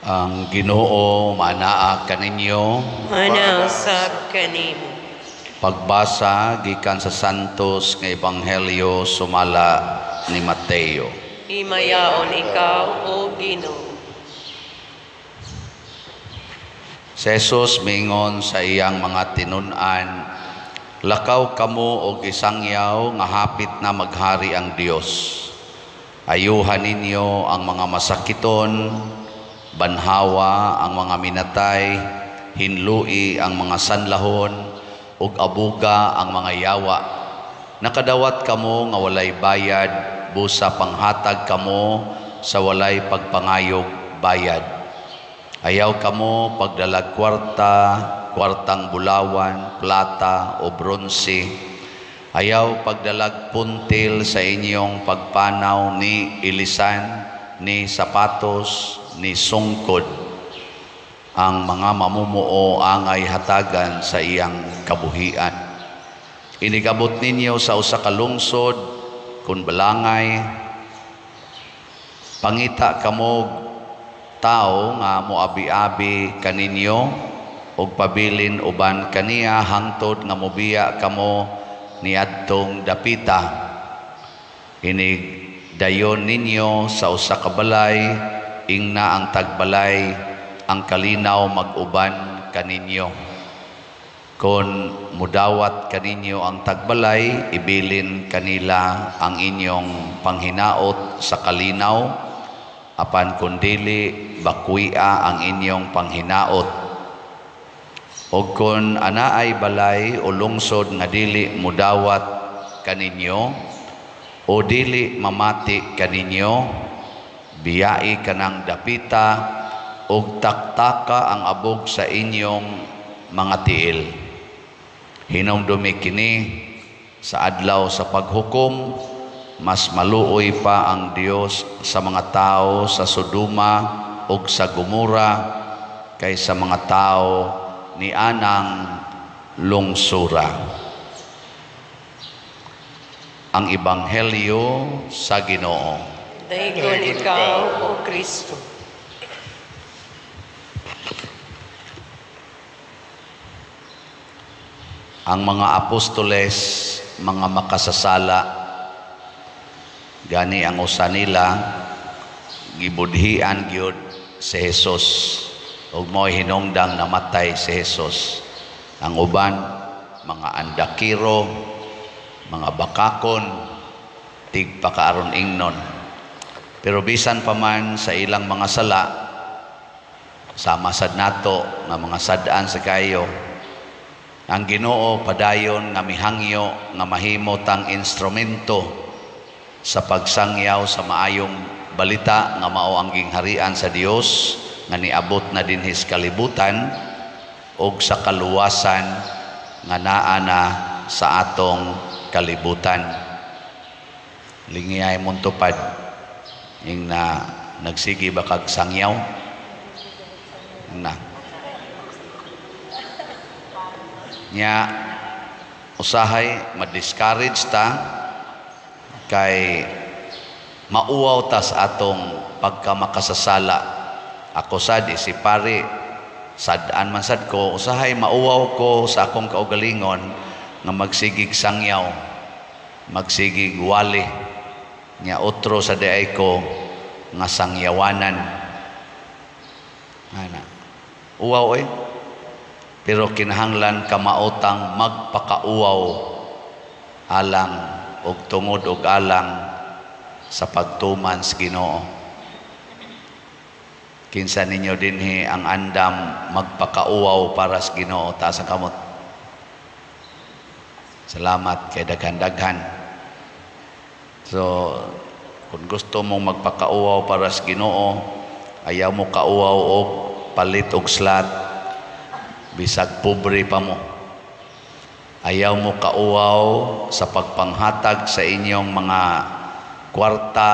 Ang Ginoo manaa kaninyo. Manausab kanimo. Pagbasa gikan sa Santos nga Ebanghelyo sumala ni Mateo. Himayaon ikaw, O Ginoo. Si Jesus mingon sa iyang mga tinun-an, lakaw kamo og isangyaw nga hapit na maghari ang Dios. Ayuhan ninyo ang mga masakiton, banhawa ang mga minatay, hinlui ang mga sanlahon, ug abuga ang mga yawa. Nakadawat kamo nga walay bayad, busa panghatag kamo sa walay pagpangayog bayad. Ayaw kamo pagdalag kwartang bulawan, plata o bronse. Ayaw pagdalag puntil sa inyong pagpanaw ni ilisan, ni sapatos, ni sungkod. Ang mga mamumuo angay hatagan sa iyang kabuhian. Inigabot ninyo sa usa ka lungsod kun balangay, pangita kamo tao nga moabi-abi kaninyo og pabilin uban kaniya hangtod nga mobiya kamo niadtong dapita. Inig dayon ninyo sa usa ka balay, ingna ang tagbalay, ang kalinaw mag-uban kaninyo. Kon mudawat kaninyo ang tagbalay, ibilin kanila ang inyong panghinaot sa kalinaw, apan kundili bakuia ang inyong panghinaot. O kon anaay balay o lungsod nga dili mudawat kaninyo o dili mamati kaninyo, biyai kanang dapita ug taktaka ang abog sa inyong mga tiil. Hinumdumi kini sa adlaw sa paghukom, mas maluoy pa ang Dios sa mga tao sa Sodoma ug sa Gomora kaysa mga tao ni anang lungsura. Ang Ebanghelyo sa Ginoo. Dayon ikaw, O Kristo. Ang mga apostoles, mga makasasala, gani ang usa nila, gibudhian gyud si Jesus. Ug mo'y hinungdang namatay si Jesus. Ang uban, mga andakiro, mga bakakon, tigpakaaron ingnon. Pero bisan pa man sa ilang mga sala, sama sad nato nga mga sad-an sa kayo, ang Ginoo padayon nga mihangyo nga mahimo tang instrumento sa pagsangyaw sa maayong balita nga mao ang gingharian sa Dios nga niabot na dinhis kalibutan ug sa kaluwasan nga naa na sa atong kalibutan. Lingiyay mong tupad ing na nagsigi ba kag sangyaw na nya usahay ma-discourage ta kay mauwaw ta sa atong pagkamakasasala. Ako sad si pare sad-an man sad ko, usahay mauwaw ko sa akong kaugalingon nga magsigig sangyaw, magsigig wali, nya otro sa diay ko nga sangyawanan. Ana uwaw pero kinahanglan kamaotang magpakauwaw alang og tungod og alang sa pagtuman sa Ginoo. Kinsa ninyo dinhi ang andam magpakauwaw para sa Ginoo, taas ang kamot. Salamat kay daghan-daghan. So kung gusto mong magpakauwaw para sa Ginoo, ayaw mo kauwaw og palit og slat, bisag pobre pa mo. Ayaw mo kauwaw sa pagpanghatag sa inyong mga kwarta,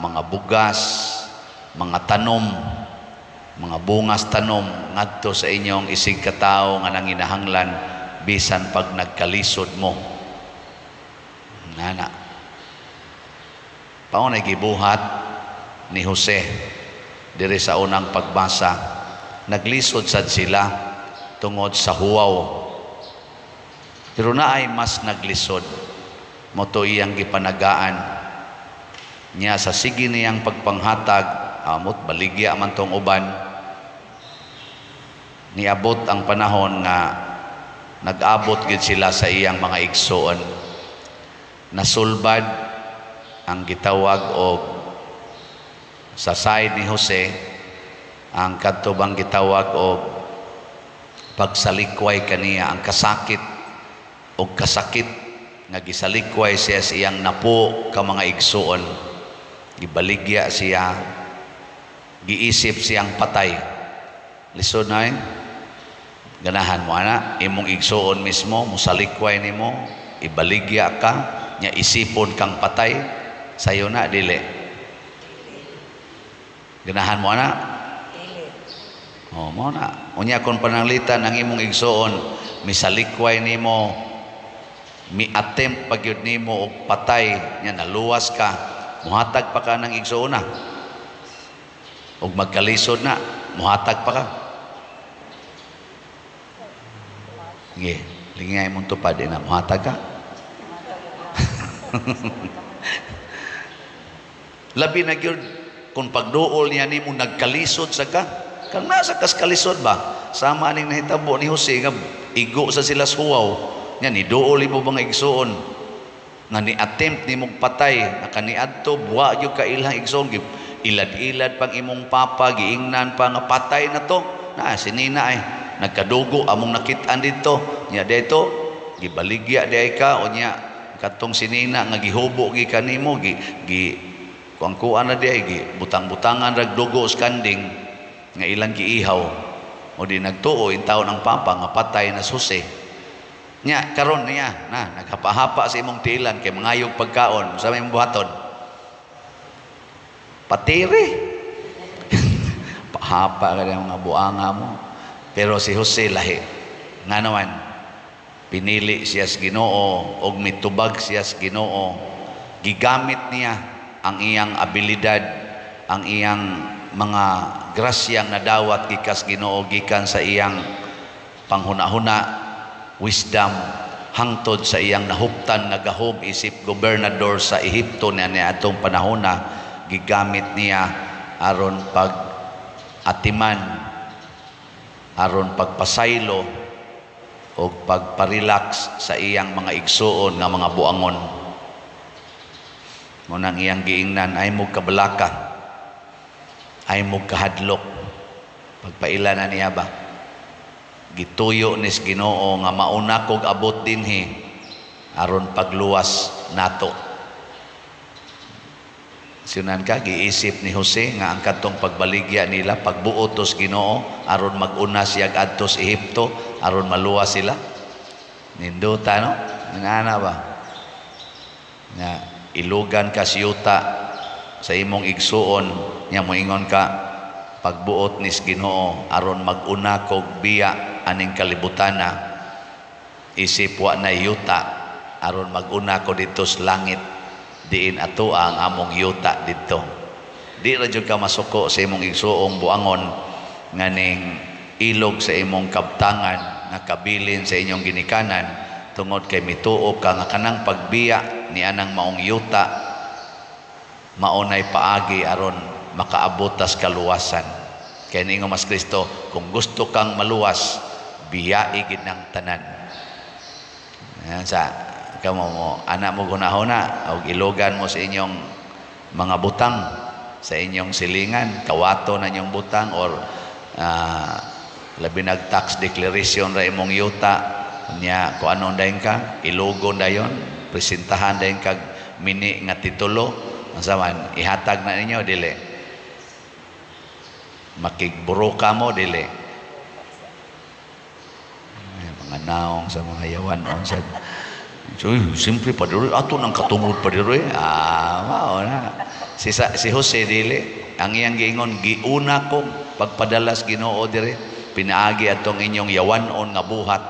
mga bugas, mga tanom, mga bungas tanom ngadto sa inyong isig katao nga nanginahanglan bisan pag nagkalisod mo. Nana. Paunay gibuhat ni Jose Diri sa unang pagbasa, naglisod sad sila tungod sa huwaw. Pero naay mas naglisod, moto iyang gipanagaan niya sa sige niyang pagpanghatag, amot baligya man tong uban. Niabot ang panahon nga nag-abot gid sila sa iyang mga igsoon. Nasulbad ang gitawag og sa side ni Jose ang kadtubang gitawag og pagsalikway kaniya, ang kasakit o kasakit nga gisalikway siya sa iyang napo ka mga igsoon. Gibaligya siya, giisip siyang patay. Lisod na ganahan mo ana, imong igsoon mismo musalikway nimo, ibaligya ka nya isipon kang patay, sayo na dili. Ganahan mo ana? Oh, mo na. Unya kon pananglitan ang imong igsoon, misalikway nimo, mi-attempt pagyud nimo og patay, nya naluwas ka, muhatag pa ka ng igsoon na. Og magkalisod na, muhatag pa ka. Nge, lingay mong tupad na, muhatag ka. Labi na gyud kung pagduol niya nimo nagkalisod sa ka. Kang nasa kas kalisod ba? Sama ning nahitabo ni Jose nga igo sa sila suwaw. Nya ni duol mo bang igsoon nga ni attempt nimo patay, nakaniadto buwa gyud ka ilang igsoon, ilad-ilad pang imong papa, giingnan pa nga patay na to. Na sinina ay nagkadugo among nakit-an dito. Nya dito gibaligya di ka o nya katong sinina nga gihubo gi kanimo gi kuan na di gi butang-butangan rag dugo skanding nga ilang giihaw o di nagtuo in taon ang papa nga patay na susi. Nya karon niya na naghapa-hapa sa imong tiilan kay mangayog pagkaon sa imong buhaton. Patiri. Pahapa ka mga buanga mo. Pero si Jose lahi. Nga naman, pinili siya sa Ginoo og mitubag siya sa Ginoo. Gigamit niya ang iyang abilidad, ang iyang mga grasyang nadawat gikas Ginoo gikan sa iyang panghuna-huna, wisdom, hangtod sa iyang nahuptan nagahob isip gobernador sa Ehipto niya atong panahon na gigamit niya aron pag atiman, aron pagpasaylo o pagparelax sa iyang mga igsuon nga mga buangon. Munang iyang giingnan ay mo kabalaka, ay mo kahadlok. Pagpaila na niya ba? Gituyo nis Ginoo nga mauna kog abot dinhi aron pagluwas nato. Sinan ka giisip ni Jose nga ang kadtong pagbaligya nila pagbuotos Ginoo aron maguna siya adto sa Ehipto aron maluwas sila. Ninduta no? Ngana ba? Nga ilugan ka siyuta sa imong igsuon nya moingon ka pagbuot nis Ginoo aron maguna kog biya aning kalibutana isip wa na yuta aron maguna ko dito sa langit diin ato ang among yuta dito. Di ra jud ka masuko sa imong igsuong buangon nganing ilog sa imong kabtangan nga kabilin sa inyong ginikanan tungod kay mituo ka nga kanang pagbiya ni anang maong yuta maunay paagi aron makaabotas kaluwasan. Kaya niingon mas Kristo, kung gusto kang maluwas, biyai gid ng tanan. Yan sa kamo mo, anak mo gunahuna o ilogan mo sa inyong mga butang, sa inyong silingan, kawato na inyong butang or labi nag tax declaration ra imong yuta niya kung anong dayon ka, ilogo dayon, presentahan dayon kag mini nga titulo, saman ihatag na ninyo dili. Makigburo ka mo dili. Mga naong sa mga yawan onsan. So, simple pa diri ato nang katungod pa diri. Mao na. Si Jose dili ang iyang giingon giuna ko pagpadalas Ginoo diri pinaagi atong inyong yawanon nga buhat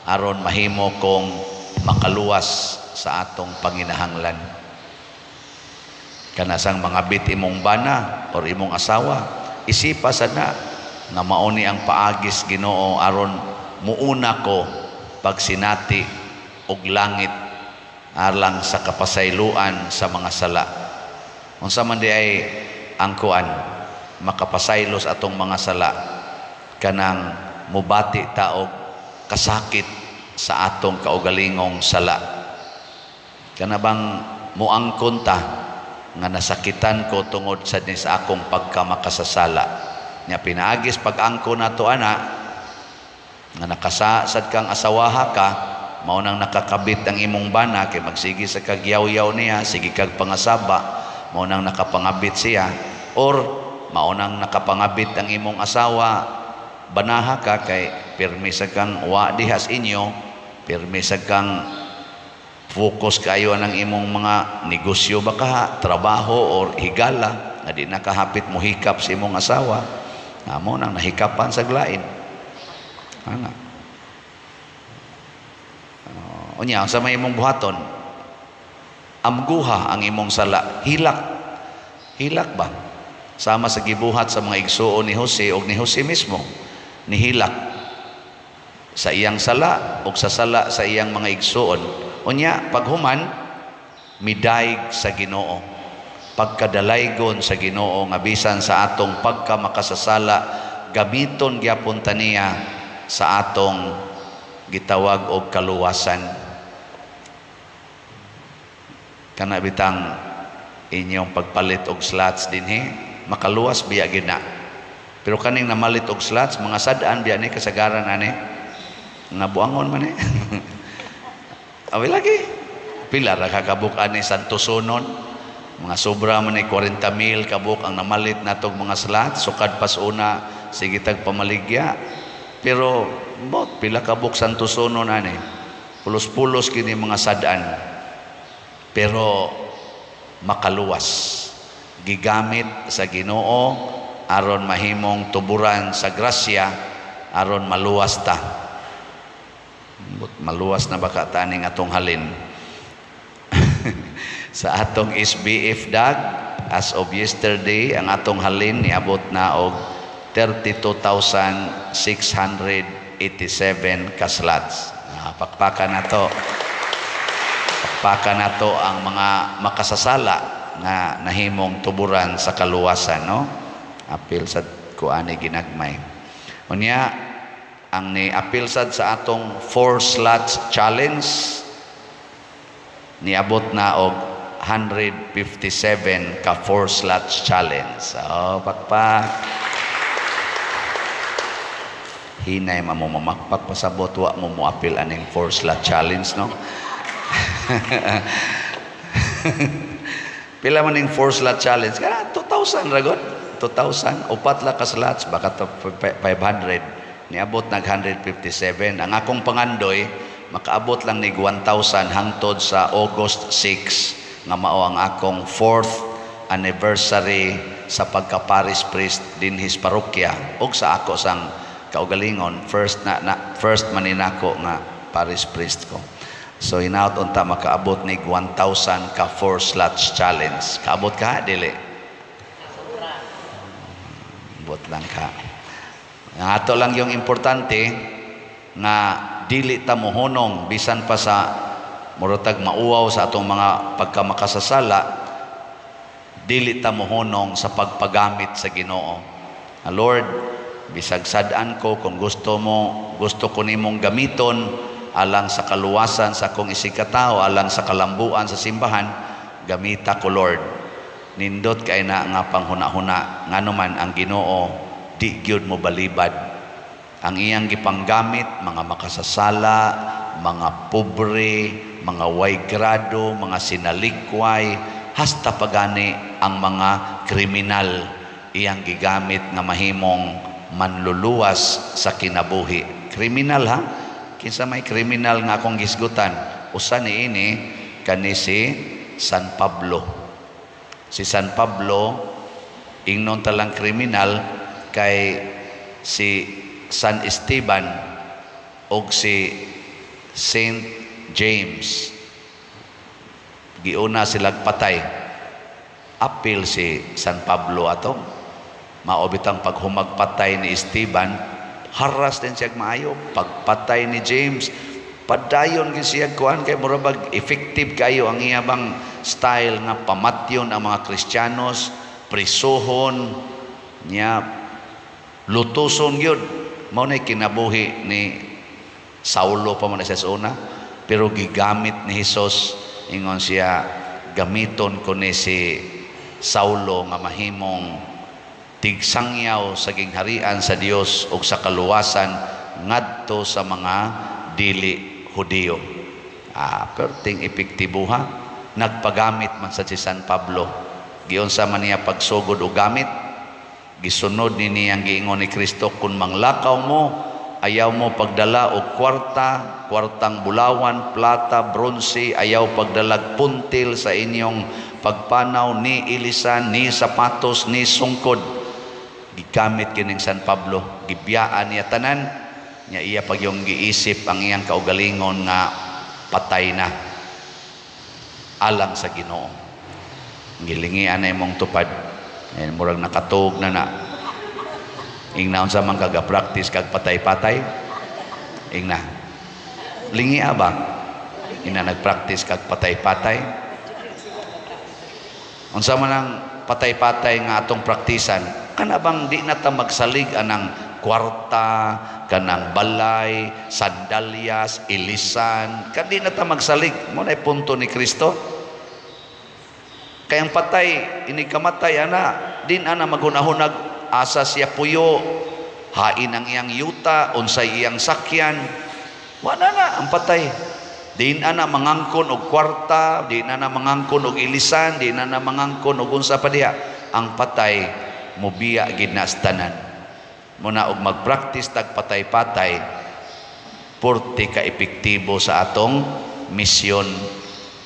aron mahimo kong makaluwas sa atong panginahanglan. Kanasang mga bit imong bana or imong asawa isipa sana nga mauni ang paagis Ginoo aron muuna ko pagsinati og langit alang sa kapasayloan sa mga sala. Unsa man di ay ang kuan makapasaylos atong mga sala kanang mubati ta og kasakit sa atong kaugalingong sala. Kana bang muangkon ta nga nasakitan ko tungod sa akong pagkamakasasala. Nya pinaagis pag-angkon nato ana nga nakasasad kang asawaha ka, mao nang nakakabit ang imong bana kay magsigi sa kagyaw-yaw niya, sige kag pangasaba, mao nang nakapangabit siya, or mao nang nakapangabit ang imong asawa, banaha ka kay pirmi sa kang wa dihas inyo, pirmi sa kang focus kayo ng imong mga negosyo baka trabaho or higala nga di nakahapit mo hikap sa imong asawa, amo nang nahikapan sa glain. Ana. Unya sa may imong buhaton, amguha ang imong sala, hilak. Hilak ba? Sama sa gibuhat sa mga igsuon ni Jose o ni Jose mismo, nihilak sa iyang sala o sa sala sa iyang mga igsuon. Unya paghuman midayeg sa Ginoo, pagkadalaygon sa Ginoo nga bisan sa atong pagkamakasasala gamiton gyapon ta niya sa atong gitawag og kaluwasan. Kana bitang inyong pagpalit og slots dinhi makaluwas biya gina, pero kaning namalit og slots mga sad-an biya ni kasagaran ani nga buangon man eh. Awi lagi pila ra kakabuk ani Santosonon, mga sobra man ni 40,000 kabuk ang namalit natog mga slots sukad pas una sige tag pamaligya, pero bot pila kabuk Santosonon ani pulos-pulos kini mga sad-an, pero makaluwas gigamit sa Ginoo aron mahimong tuburan sa grasya aron maluwas ta. Maluwas na baka taning atong halin sa atong SBF dag as of yesterday ang atong halin niabot na og 32,687 ka slots. Pakpakan na to ang mga makasasala na nahimong tuburan sa kaluwasan, no? Apil sa kuani ginagmay. Unya ang ni apil sad sa atong 4 slots challenge niabot na og 157 ka 4 slots challenge. So pakpak hinay mo mamakpak pasabot wa mo apil aning 4 slot challenge, no? Pila man ning 4 slot challenge kana 2,000 ragon, 2,000 upat la ka slots baka 500 niabot nag 157. Ang akong pangandoy makaabot lang nig 1,000 hangtod sa August 6 nga mao ang akong 4th anniversary sa pagka-parish priest din his parokya ug sa ako sang kaugalingon first man ninako nga parish priest ko. So inaut unta makaabot nig 1,000 ka 4 slots challenge. Kaabot ka dili? Abot lang ka. Ato lang yung importante nga dili ta mohonong bisan pa sa murotag mauwaw sa atong mga pagkamakasasala, dili ta mohonong sa pagpagamit sa Ginoo. Lord, bisag sad-an ko kung gusto ko nimong gamiton alang sa kaluwasan sa akong isikataw, alang sa kalambuan sa simbahan, gamita ko Lord. Nindot kay na nga panghuna-huna nganuman ang Ginoo di gyud mo balibad ang iyang gipanggamit mga makasasala, mga pobre, mga way grado, mga sinalikway, hasta pagani ang mga kriminal iyang gigamit nga mahimong manluluwas sa kinabuhi. Kriminal ha? Kinsa may kriminal nga akong gisgutan, usa niini kani si San Pablo. Si San Pablo ingnon talang kriminal kay si San Esteban o si Saint James. Giuna silang patay. Apil si San Pablo ato. Maobitang paghumagpatay ni Esteban, haras din siya maayo. Pagpatay ni James, padayon gid siya kuan kay murabag effective kayo ang iyabang style nga pamatyon ang mga Kristiyanos, prisohon niya, lutuson yun. Mao na kinabuhi ni Saulo pa man siya sa una, pero gigamit ni Hesus, ingon siya, gamiton ko ni si Saulo nga mahimong tigsangyaw sa gingharian sa Dios ug sa kaluwasan ngadto sa mga dili Hudiyo. Perting epektibo ha. Nagpagamit man sa si San Pablo. Giunsa man niya pagsugod og gamit, gisunod ni niyang giingon ni Kristo, kung manglakaw mo, ayaw mo pagdala og kwartang bulawan, plata, bronze, ayaw pagdalag puntil sa inyong pagpanaw, ni ilisan, ni sapatos, ni sungkod. Gigamit kining San Pablo, gibiyaan niya tanan, niya iya pag yung giisip ang iyang kaugalingon nga patay na alang sa Ginoo. Gilingian na imong tupad, murag nakatug na ingnaon sa man kaga-practice kag patay-patay, ingna lingia ba ina nag-practice kag patay-patay? Unsa man ang patay-patay nga atong praktisan, kana bang di na ta magsalig anang kwarta, kanang balay, sandalyas, ilisan, kan di na ta magsalig. Mo na punto ni Kristo. Kayang patay, inikamatay ana, din ana maghunahunag, asa siya puyo, hain ang iyang yuta, unsay iyang sakyan. Wala na ang patay. Din ana mangangkon og kwarta, din ana mangangkon og ilisan, din ana mangangkon og unsa pa diha. Ang patay mubiya gid na sa tanan. Muna og magpractice tag patay-patay, porte ka epektibo sa atong misyon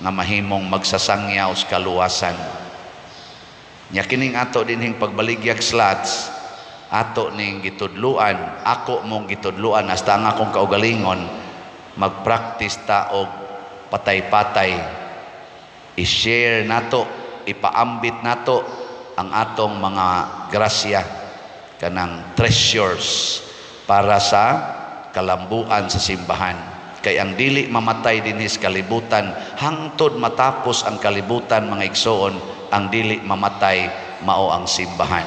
nga mahimong magsasangyaw sa kaluwasan. Nya kining ato dinhing pagbaligyag slots, ato ning gitudluan, ako mong gitudluan hasta ang akong kaugalingon, magpractice ta og patay-patay. I-share nato, ipaambit nato ang atong mga grasya, kanang treasures para sa kalambuan sa simbahan. Kay ang dili mamatay dinhi sa kalibutan, hangtod matapos ang kalibutan mga igsoon, ang dili mamatay mao ang simbahan.